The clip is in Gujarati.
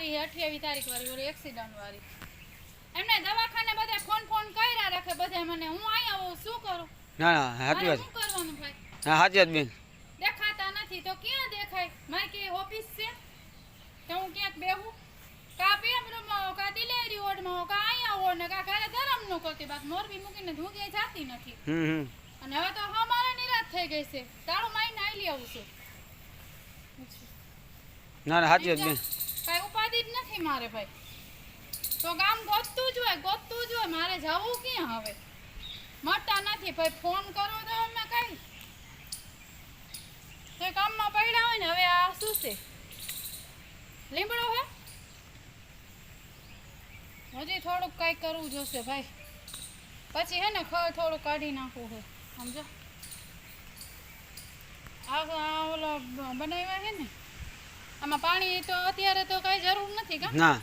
વાળી 28 તારીખ વાળી ઓલી એક્સિડન્ટ વાળી એમને દવાખાને બધે ફોન કર્યા રાખે બધે મને હું અહીંયા આવું શું કરું ના ના સાચી વાત શું કરવાનું ભાઈ હા સાચી વાત બેન દેખાતા નથી તો ક્યાં દેખાય મારી કે ઓફિસ છે તો હું ક્યાંક બેહું કા પીએમ રૂમમાં કા ડિલિવરી વોર્ડમાં કા અહીંયા હો ને કા ઘરે ધરમનું કરતી બાદ મોરબી મૂકીને હું ક્યાંય જાતી નથી અને હવે તો અમારે નિરાશ થઈ ગઈ છે તારું માઈને આલી આવું છે ના ના સાચી વાત બેન કઈ ઉપાધિ જ નથી મારે ભાઈ તો ગામ ગોતતું જ હોય મારે જવું ક્યાં હવે મળતા નથી ભાઈ ફોન કરો તો અમે કઈ તે કામમાં પડ્યા હોય ને હવે આ શું છે લીમડો હે હજી થોડુંક કઈ કરવું જોશે ભાઈ પછી હે ને ખર થોડું કાઢી નાખવું છે સમજો આ ઓલો બનાવ્યા છે ને આમાં પાણી તો અત્યારે તો કઈ જરૂર નથી કા ના